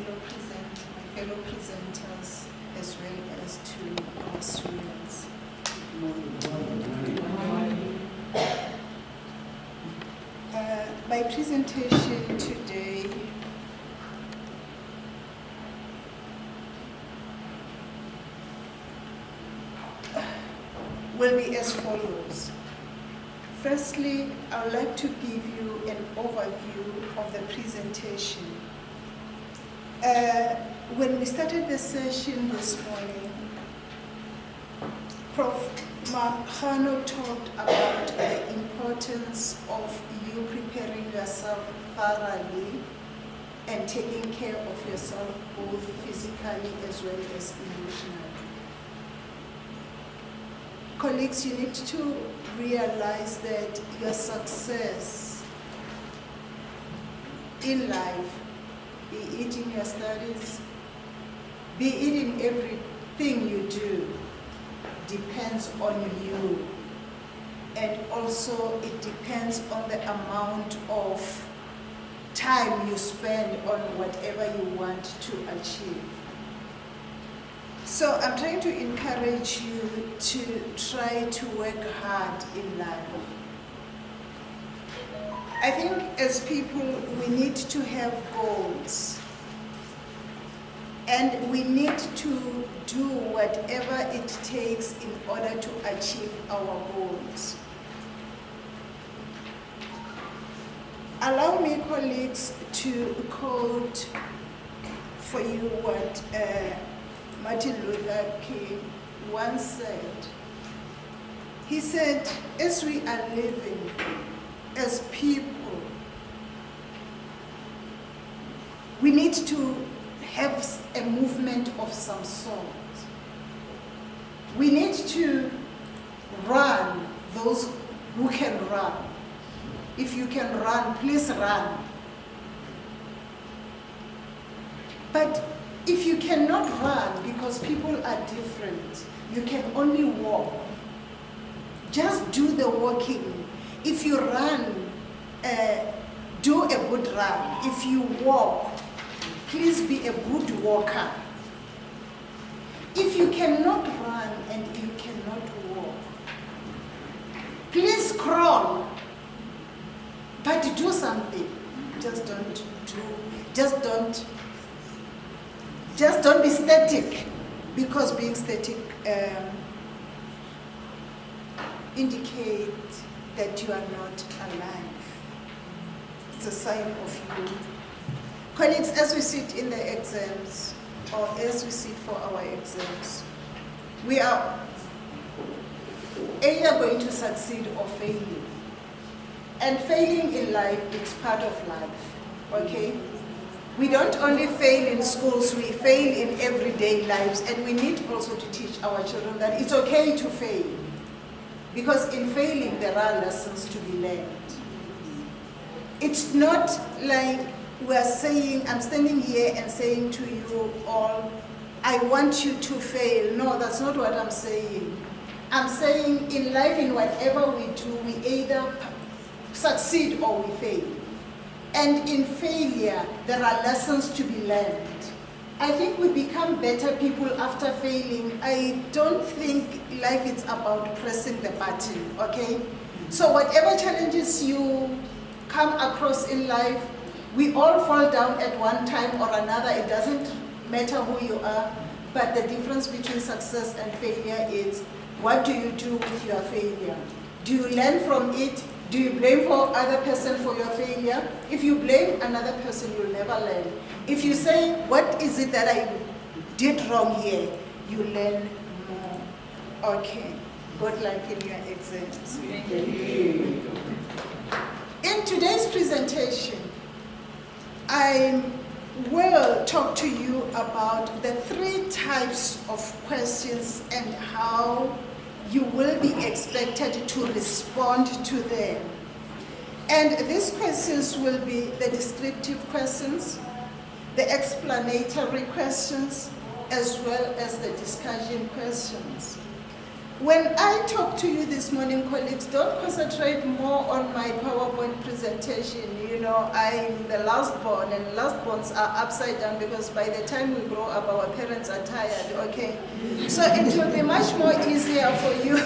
fellow presenters, as well as to our students. My presentation today will be as follows. Firstly, I would like to give you an overview of the presentation. When we started the session this morning, Prof Manyike talked about the importance of you preparing yourself thoroughly and taking care of yourself both physically as well as emotionally. Colleagues, you need to realize that your success in life, be it in your studies, be it in everything you do, depends on you. And also it depends on the amount of time you spend on whatever you want to achieve. So I'm trying to encourage you to try to work hard in life. I think as people, we need to have goals. And we need to do whatever it takes in order to achieve our goals. Allow me, colleagues, to quote for you what Martin Luther King once said. He said, as we are living as people, we need to have a movement of some sort. We need to run those who can run. If you can run, please run. But if you cannot run because people are different, you can only walk. Just do the walking. If you run, do a good run. If you walk, please be a good walker. If you cannot run and you cannot walk, please crawl, but do something. Just don't be static, because being static indicates that you are not alive. It's a sign of you. Colleagues, as we sit in the exams, or as we sit for our exams, we are either going to succeed or failing. And failing in life is part of life, okay? We don't only fail in schools, we fail in everyday lives, and we need also to teach our children that it's okay to fail. Because in failing, there are lessons to be learned. It's not like we're saying, I'm standing here and saying to you all, I want you to fail. No, that's not what I'm saying. I'm saying in life, in whatever we do, we either succeed or we fail. And in failure, there are lessons to be learned. I think we become better people after failing. I don't think life is about pressing the button, okay? So whatever challenges you come across in life, we all fall down at one time or another. It doesn't matter who you are, but the difference between success and failure is, what do you do with your failure? Do you learn from it? Do you blame for other person for your failure? If you blame another person, you'll never learn. If you say, what is it that I did wrong here? You learn more. Okay, good luck in your exams. Thank you. In today's presentation, I will talk to you about the 3 types of questions and how you will be expected to respond to them. And these questions will be the descriptive questions, the explanatory questions, as well as the discussion questions. When I talk to you this morning, colleagues, don't concentrate more on my PowerPoint presentation. You know, I'm the last born, and last borns are upside down because by the time we grow up, our parents are tired, okay? So it will be much more easier for you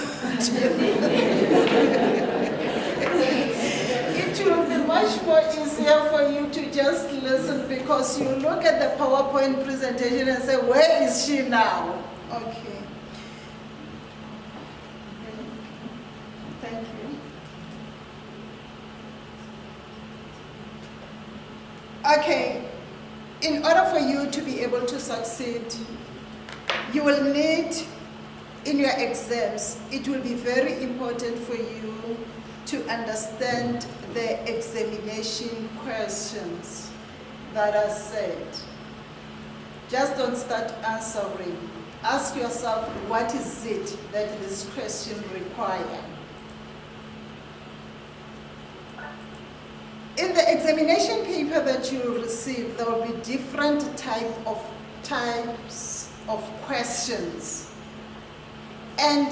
it will be much more easier for you to just listen because you look at the PowerPoint presentation and say, where is she now? Okay. Thank you. Okay, in order for you to be able to succeed, you will need, in your exams, it will be very important for you to understand the examination questions that are said. Just don't start answering. Ask yourself, what is it that this question requires? In the examination paper that you will receive, there will be different types of questions. And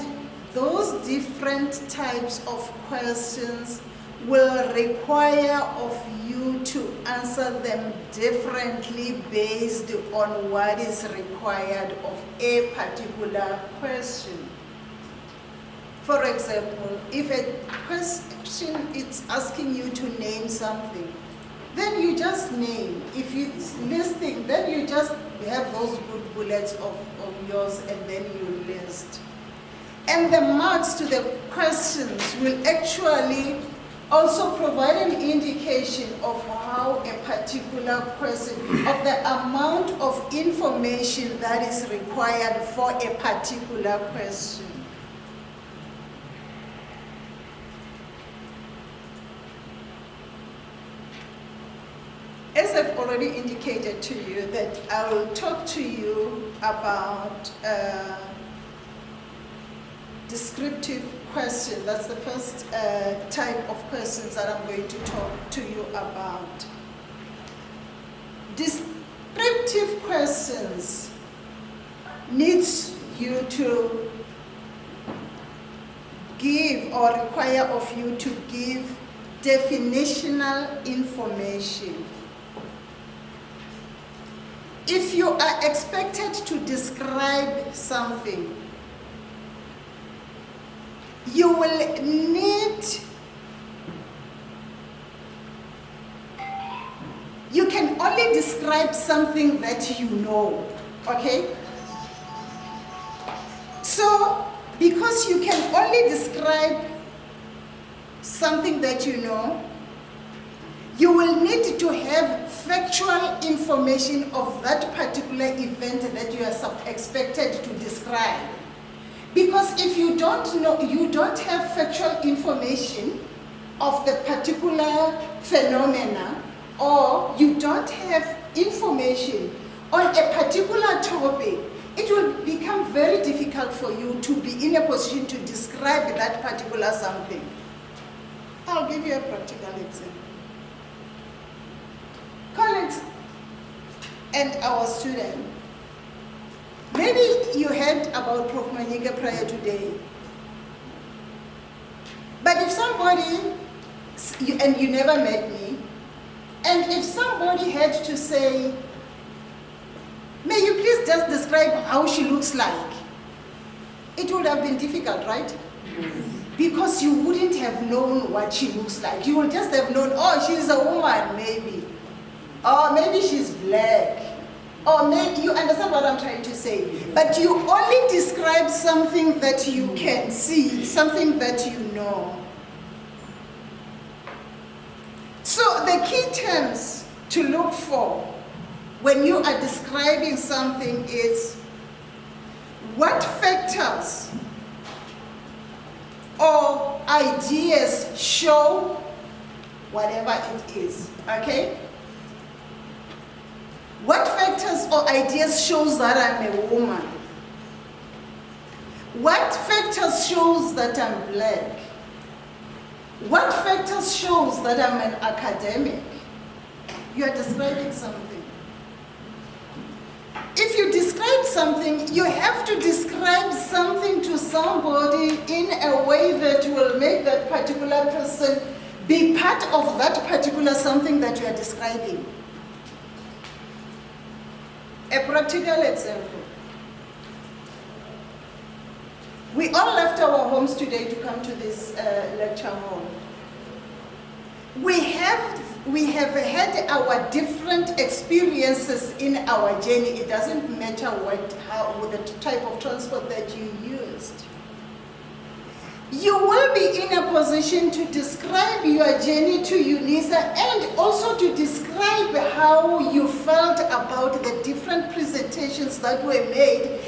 those different types of questions will require of you to answer them differently based on what is required of a particular question. For example, if a question is asking you to name something, then you just name. If it's listing, then you just have those good bullets of yours and then you list. And the marks to the questions will actually also provide an indication of how a particular question, of the amount of information that is required for a particular question. As I've already indicated to you that I will talk to you about descriptive question. That's the first type of questions that I'm going to talk to you about. Descriptive questions needs you to give or require of you to give definitional information. If you are expected to describe something, you will need, you can only describe something that you know, okay? So, because you can only describe something that you know, you will need to have factual information of that particular event that you are expected to describe. Because if you don't know, you don't have factual information of the particular phenomena, or you don't have information on a particular topic, it will become very difficult for you to be in a position to describe that particular something. I'll give you a practical example. Colleagues and our students, maybe you heard about Prof Manyike prior today. But if somebody, and you never met me, and if somebody had to say, may you please just describe how she looks like, it would have been difficult, right? Because you wouldn't have known what she looks like. You would just have known, oh, she's a woman, maybe. Or maybe she's black. Or maybe, you understand what I'm trying to say. But you only describe something that you can see, something that you know. So the key terms to look for when you are describing something is what factors or ideas show whatever it is, okay? What factors or ideas shows that I'm a woman? What factors shows that I'm black? What factors shows that I'm an academic? You are describing something. If if you describe something, you have to describe something to somebody in a way that will make that particular person be part of that particular something that you are describing. A practical example. We all left our homes today to come to this lecture hall. We have had our different experiences in our journey. It doesn't matter the type of transport that you used. You will be in a position to describe your journey to UNISA and also to describe how you felt about the different presentations that were made.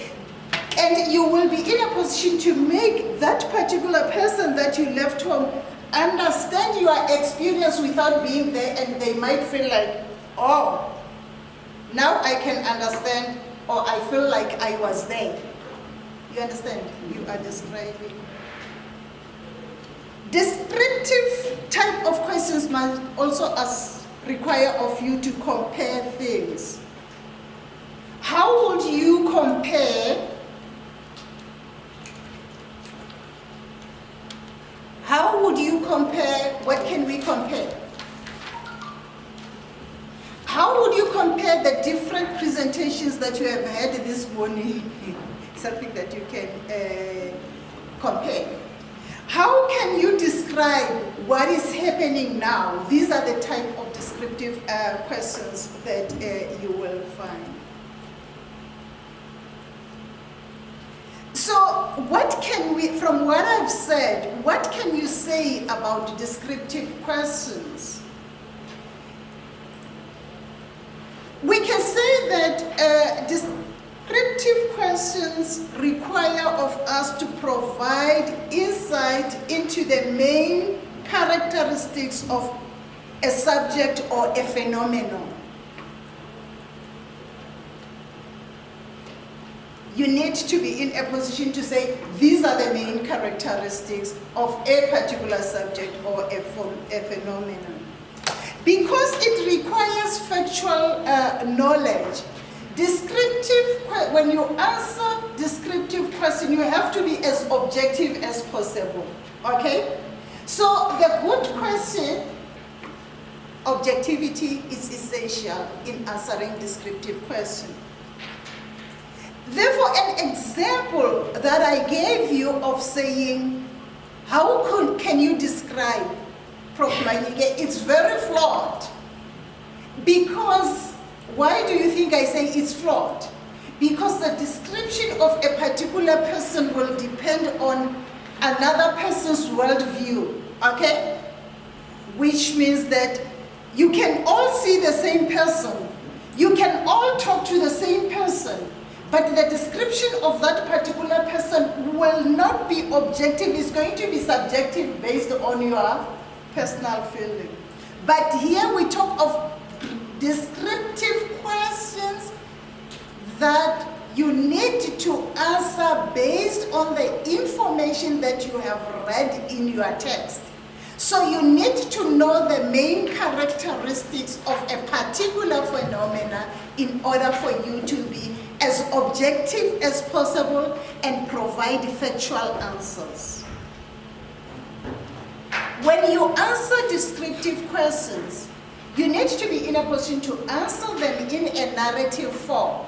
And you will be in a position to make that particular person that you left home understand your experience without being there, and they might feel like, oh, now I can understand, or I feel like I was there. You understand? You are describing. Descriptive type of questions must also require of you to compare things. How would you compare? How would you compare? What can we compare? How would you compare the different presentations that you have had this morning? Something that you can compare. How can you describe what is happening now? These are the type of descriptive questions that you will find. So what can we, from what I've said, what can you say about descriptive questions? We can say that descriptive questions require of us to provide insight into the main characteristics of a subject or a phenomenon. You need to be in a position to say, these are the main characteristics of a particular subject or a phenomenon. Because it requires factual knowledge, when you answer descriptive question, you have to be as objective as possible, okay? So the good question, objectivity is essential in answering descriptive question. Therefore, an example that I gave you of saying, how can you describe Prof Manyike? It's very flawed. Because, why do you think I say it's flawed? Because the description of a particular person will depend on another person's worldview, okay? Which means that you can all see the same person. You can all talk to the same person. But the description of that particular person will not be objective. It's going to be subjective based on your personal feeling. But here we talk of descriptive questions that you need to answer based on the information that you have read in your text. So you need to know the main characteristics of a particular phenomena in order for you to be as objective as possible and provide factual answers. When you answer descriptive questions, you need to be in a position to answer them in a narrative form.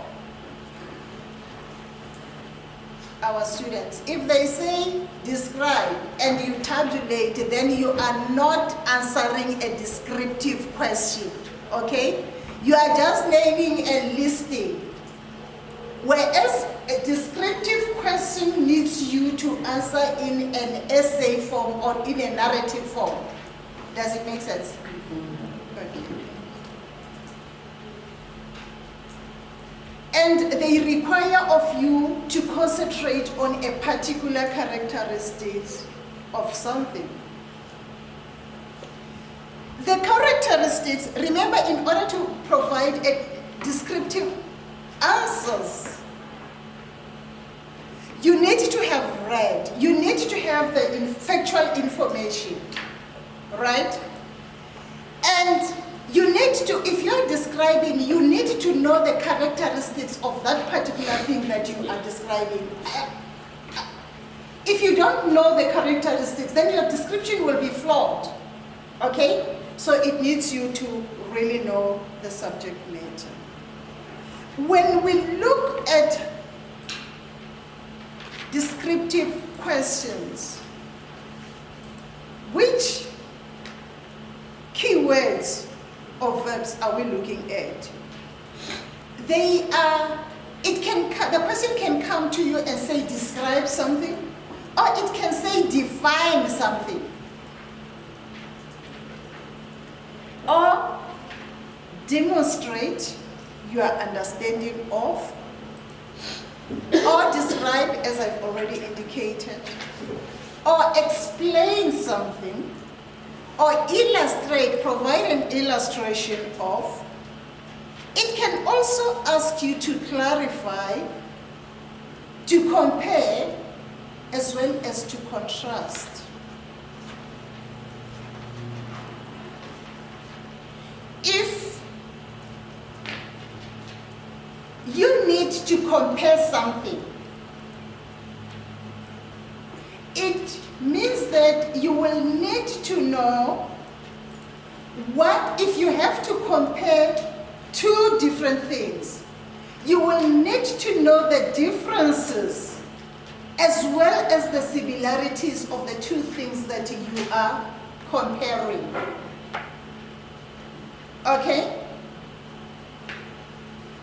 Our students, if they say describe and you tabulate, then you are not answering a descriptive question, okay? You are just naming a listing. Whereas a descriptive question needs you to answer in an essay form or in a narrative form. Does it make sense? Okay. And they require of you to concentrate on a particular characteristics of something. The characteristics, remember, in order to provide a descriptive answers, you need to have read, you need to have the factual information, right? And You need to, if you're describing, you need to know the characteristics of that particular thing that you are describing. If you don't know the characteristics, then your description will be flawed, okay? So it needs you to really know the subject matter. When we look at descriptive questions, which keywords or verbs are we looking at? They are, the person can come to you and say describe something, or it can say define something, or demonstrate your understanding of, or describe, as I've already indicated, or explain something, or illustrate, provide an illustration of. It can also ask you to clarify, to compare, as well as to contrast. If you need to compare something, it means that you will need to know what, if you have to compare two different things, you will need to know the differences as well as the similarities of the two things that you are comparing. Okay?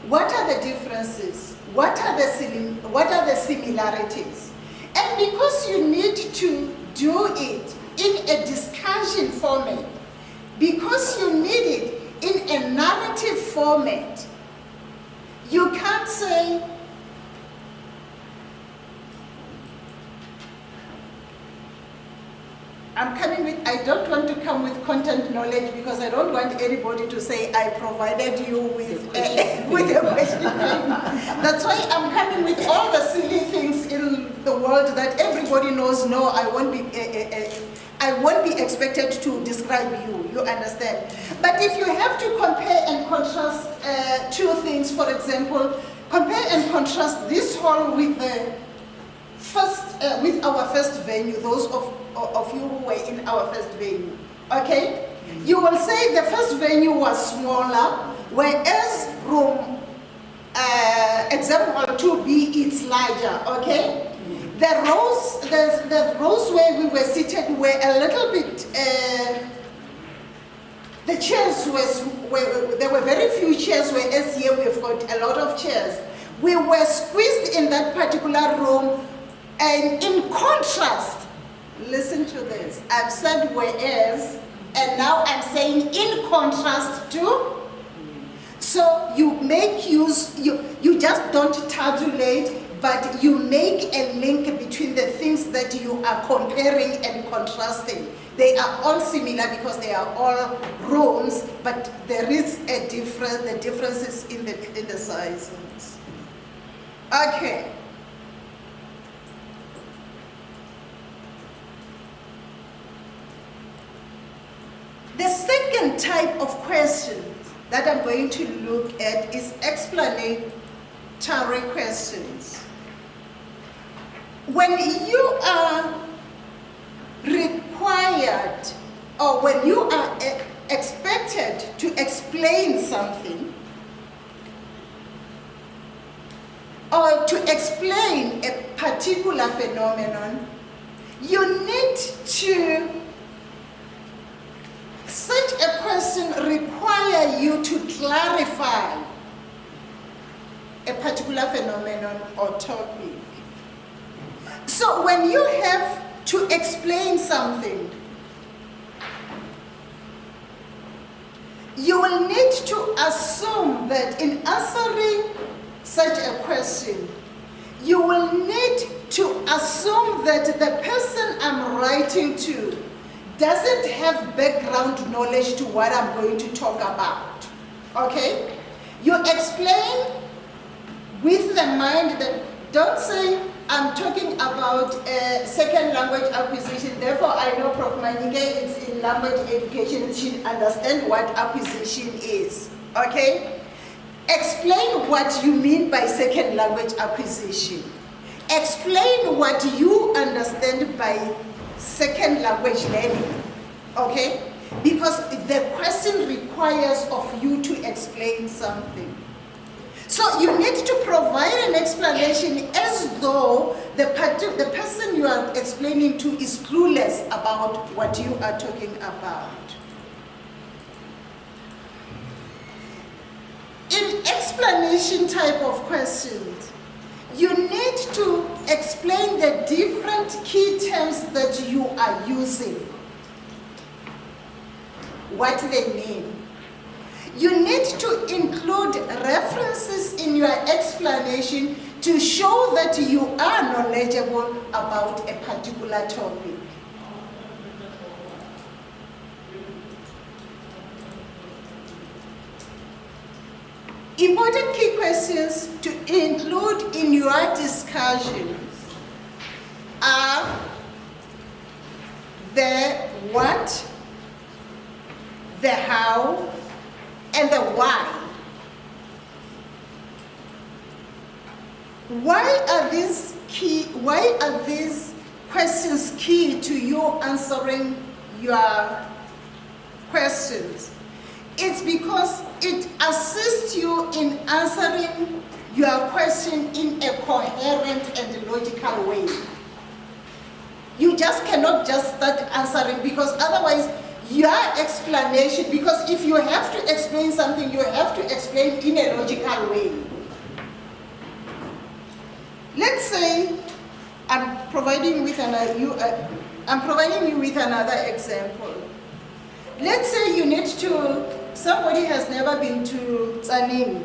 What are the differences? What are the similarities? And because you need to do it in a discussion format, because you need it in a narrative format, you can't say, I don't want to come with content knowledge because I don't want anybody to say I provided you with a question. That's why I'm coming with all the silly things in the world that everybody knows. No, I won't be expected to describe you, you understand? But if you have to compare and contrast two things, for example, compare and contrast this hall with with our first venue, those of you who were in our first venue, okay? You will say the first venue was smaller, whereas room exam hall 2B is larger, okay? The rows where we were seated were a little bit, the chairs there were very few chairs, whereas here we've got a lot of chairs. We were squeezed in that particular room, and in contrast, listen to this, I've said whereas, and now I'm saying in contrast to. So you make use, you just don't tabulate, but you make a link between the things that you are comparing and contrasting. They are all similar because they are all rooms, but there is a difference, the differences in the sizes. Okay. The second type of questions that I'm going to look at is explanatory questions. When you are required, or when you are expected to explain something, or to explain a particular phenomenon, you need to, such a question require you to clarify a particular phenomenon or topic. So when you have to explain something, you will need to assume that in answering such a question, you will need to assume that the person I'm writing to doesn't have background knowledge to what I'm going to talk about, okay? You explain with the mind that don't say I'm talking about second language acquisition, therefore I know Prof Manyike is in language education, she understand what acquisition is, okay? Explain what you mean by second language acquisition. Explain what you understand by second language learning, okay? Because the question requires of you to explain something. So you need to provide an explanation as though the person you are explaining to is clueless about what you are talking about. In explanation type of questions, you need to explain the different key terms that you are using, what they mean. You need to include references in your explanation to show that you are knowledgeable about a particular topic. Important key questions to include in your discussion are the what, the how, and the why. Why are these questions key to you answering your questions? It's because it assists you in answering your question in a coherent and logical way. You just cannot just start answering, because otherwise your explanation, because if you have to explain something, you have to explain in a logical way. Let's say I'm providing you with another example. Let's say somebody has never been to Tzaneen,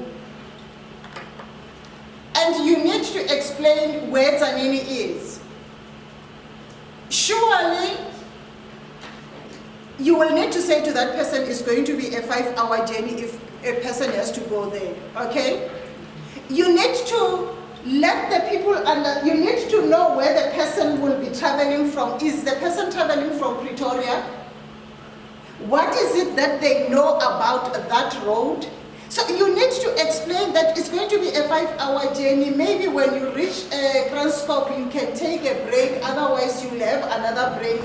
and you need to explain where Tzaneen is. Surely, you will need to say to that person it's going to be a 5-hour journey if a person has to go there, okay? You need to let the people you need to know where the person will be traveling from. Is the person traveling from Pretoria? What is it that they know about that road? So you need to explain that it's going to be a 5-hour journey. Maybe when you reach Kranskop, you can take a break, otherwise you'll have another break.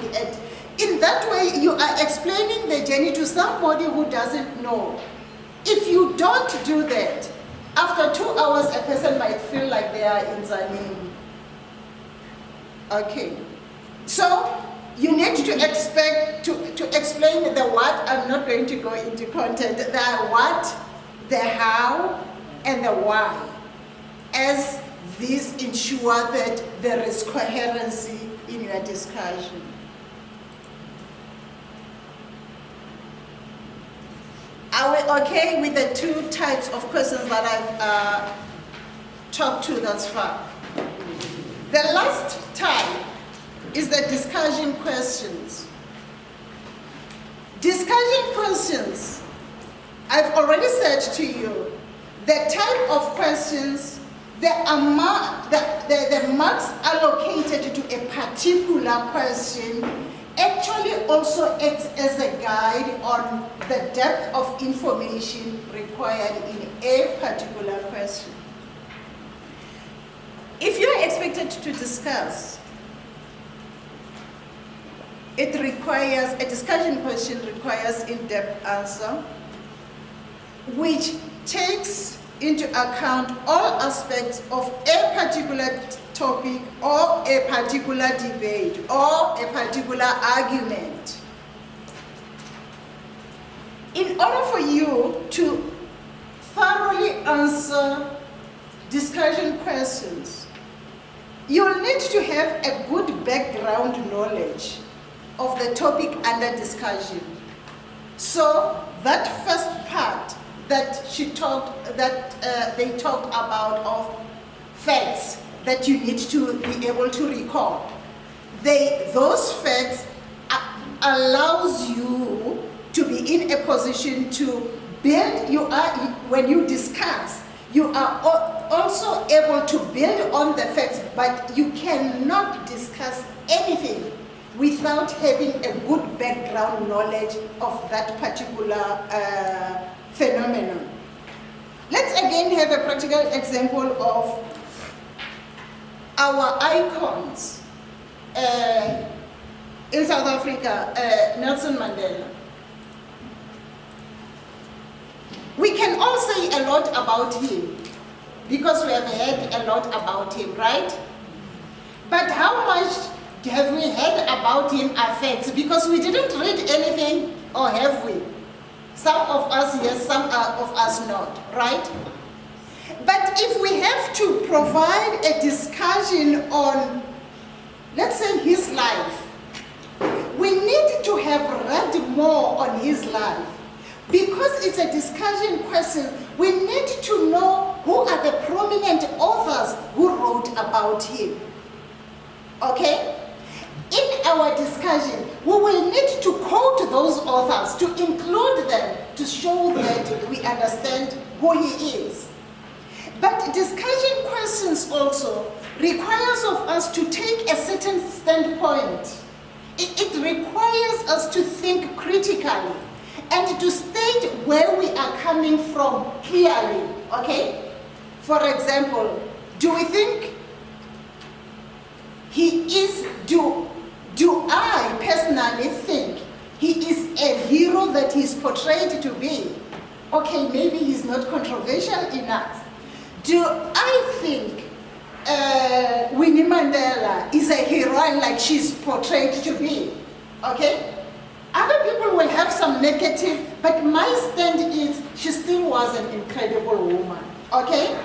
In that way, you are explaining the journey to somebody who doesn't know. If you don't do that, after 2 hours, a person might feel like they are in Tzaneen. Okay. So you need to explain the what. I'm not going to go into content. The what, the how, and the why, as these ensure that there is coherency in your discussion. Are we okay with the two types of questions that I've talked to thus far? The last type is the discussion questions. Discussion questions, I've already said to you, the type of questions, the marks allocated to a particular question actually also acts as a guide on the depth of information required in a particular question. If you're expected to discuss, a discussion question requires in-depth answer, which takes into account all aspects of a particular topic or a particular debate or a particular argument. In order for you to thoroughly answer discussion questions, you'll need to have a good background knowledge of the topic under discussion. So that first part that they talked about of facts that you need to be able to recall. Those facts allows you to be in a position to build. When you discuss, you are also able to build on the facts, but you cannot discuss anything without having a good background knowledge of that particular phenomenon. Let's again have a practical example of our icons. In South Africa, Nelson Mandela. We can all say a lot about him because we have heard a lot about him, right? But how much have we heard about him affects? Because we didn't read anything, or have we? Some of us yes, some of us not, right? But if we have to provide a discussion on, let's say, his life, we need to have read more on his life. Because it's a discussion question, we need to know who are the prominent authors who wrote about him. Okay? In our discussion, we will need to quote those authors, to include them, to show that we understand who he is. But discussion questions also requires of us to take a certain standpoint. It requires us to think critically and to state where we are coming from clearly, okay? For example, do we think he is, do I personally think he is a hero that he's portrayed to be? Okay, maybe he's not controversial enough. Do I think Winnie Mandela is a heroine like she's portrayed to be? Okay? Other people will have some negative, but my stand is she still was an incredible woman. Okay?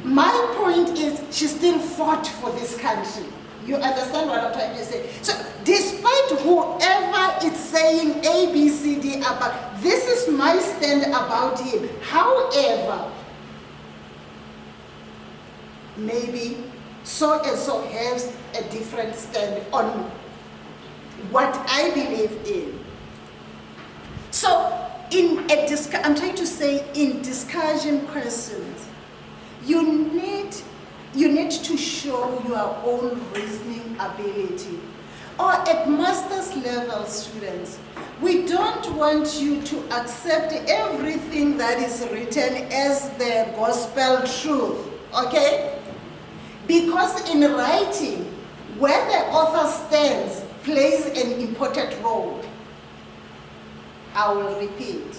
My point is she still fought for this country. You understand what I'm trying to say? So despite whoever is saying A, B, C, D about, this is my stand about him. However, maybe so and so has a different stand on what I believe in. So I'm trying to say in discussion questions, you need to show your own reasoning ability. Or at master's level students, we don't want you to accept everything that is written as the gospel truth, okay? Because in writing, where the author stands plays an important role. I will repeat.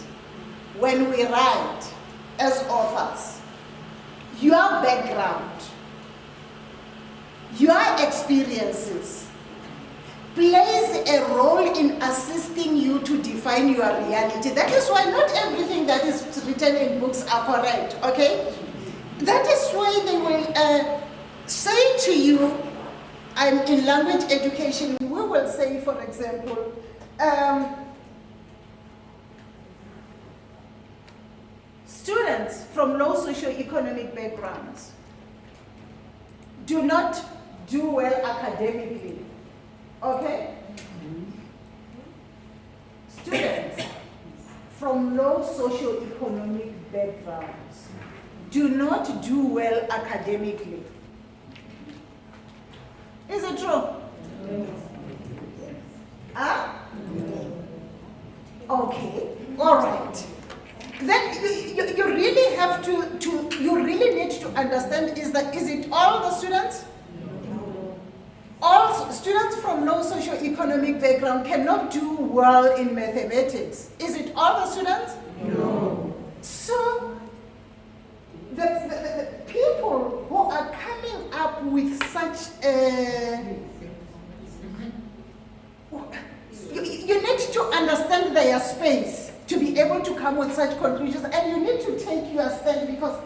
When we write as authors, your background, your experiences plays a role in assisting you to define your reality. That is why not everything that is written in books are correct, okay? That is why they will say to you, I'm in language education, we will say, for example, students from low socioeconomic backgrounds do not do well academically, okay? Students from low socioeconomic backgrounds do not do well academically. Is it true? Huh? Okay, all right. Then you really have you really need to understand, is it all the students? No. All students from low socioeconomic background cannot do well in mathematics. Is it all the students? No. So the people who are coming up with such you need to understand their space to be able to come with such conclusions, and you need to take your stand, because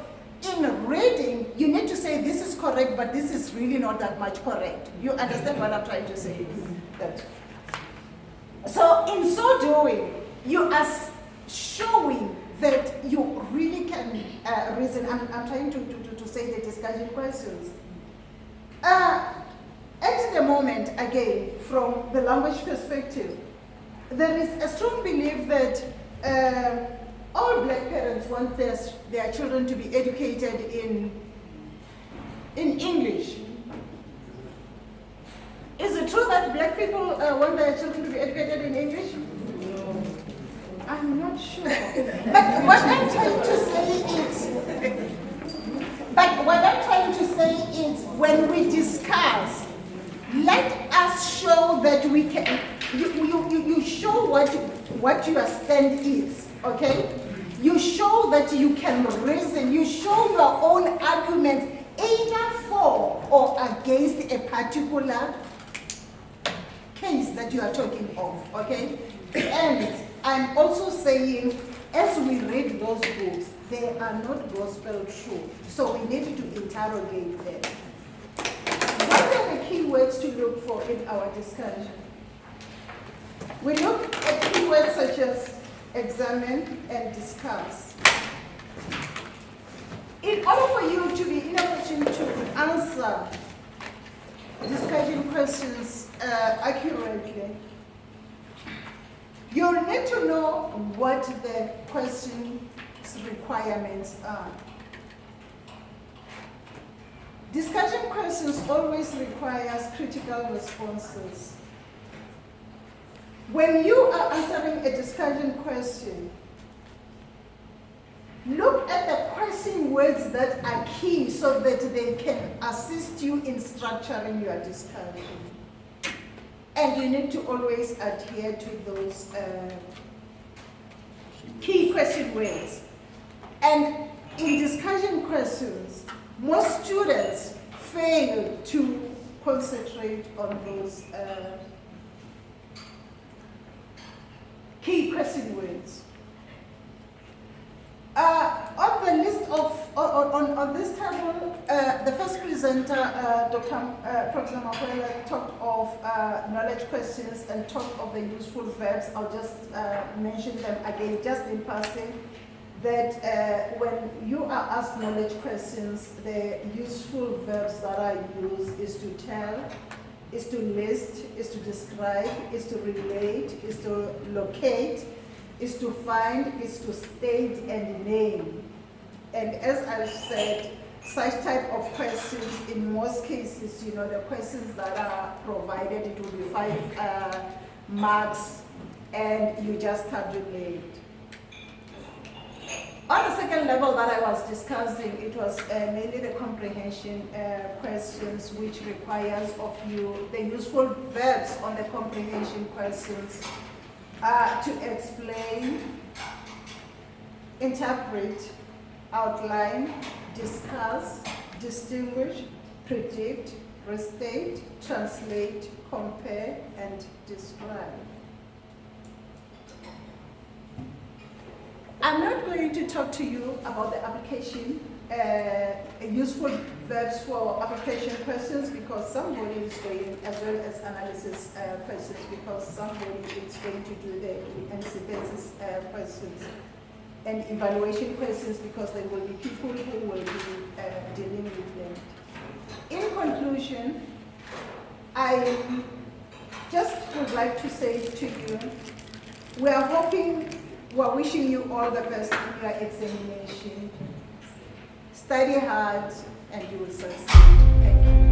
in reading, you need to say this is correct, but this is really not that much correct. You understand what I'm trying to say? So in so doing, you are showing that you really can reason. I'm trying to say the discussion questions. At the moment, again, from the language perspective, there is a strong belief that all black parents want their children to be educated in in English. Is it true that black people want their children to be educated in English? No. I'm not sure. But what I'm trying to say is, when we discuss, let us show that we can, you show what your stand is, okay? You show that you can reason, you show your own argument either for or against a particular case that you are talking of, okay? And I'm also saying, as we read those books, they are not gospel true, so we need to interrogate them. What are the key words to look for in our discussion? We look at keywords such as examine and discuss. In order for you to be in a position to answer discussion questions accurately, you'll need to know what the question's requirements are. Discussion questions always requires critical responses. When you are answering a discussion question, look at the question words that are key so that they can assist you in structuring your discussion. And you need to always adhere to those key question words. And in discussion questions, most students fail to concentrate on those key question words. On the list of, on this table, the first presenter, Prof Manyike, talked of knowledge questions and talked of the useful verbs. I'll just mention them again, just in passing, that when you are asked knowledge questions, the useful verbs that are used is to tell, is to list, is to describe, is to relate, is to locate, is to find, is to state and name. And as I've said, such type of questions, in most cases, you know, the questions that are provided, it will be 5 marks, and you just tabulate. On the second level that I was discussing, it was mainly the comprehension questions, which requires of you the useful verbs on the comprehension questions to explain, interpret, outline, discuss, distinguish, predict, restate, translate, compare, and describe. I'm not going to talk to you about the application, useful verbs for application questions, because somebody is going, as well as analysis questions, because somebody is going to do the antithesis questions, and evaluation questions, because there will be people who will be dealing with them. In conclusion, I just would like to say to you, we're wishing you all the best in your examination. Study hard and you will succeed. Thank you.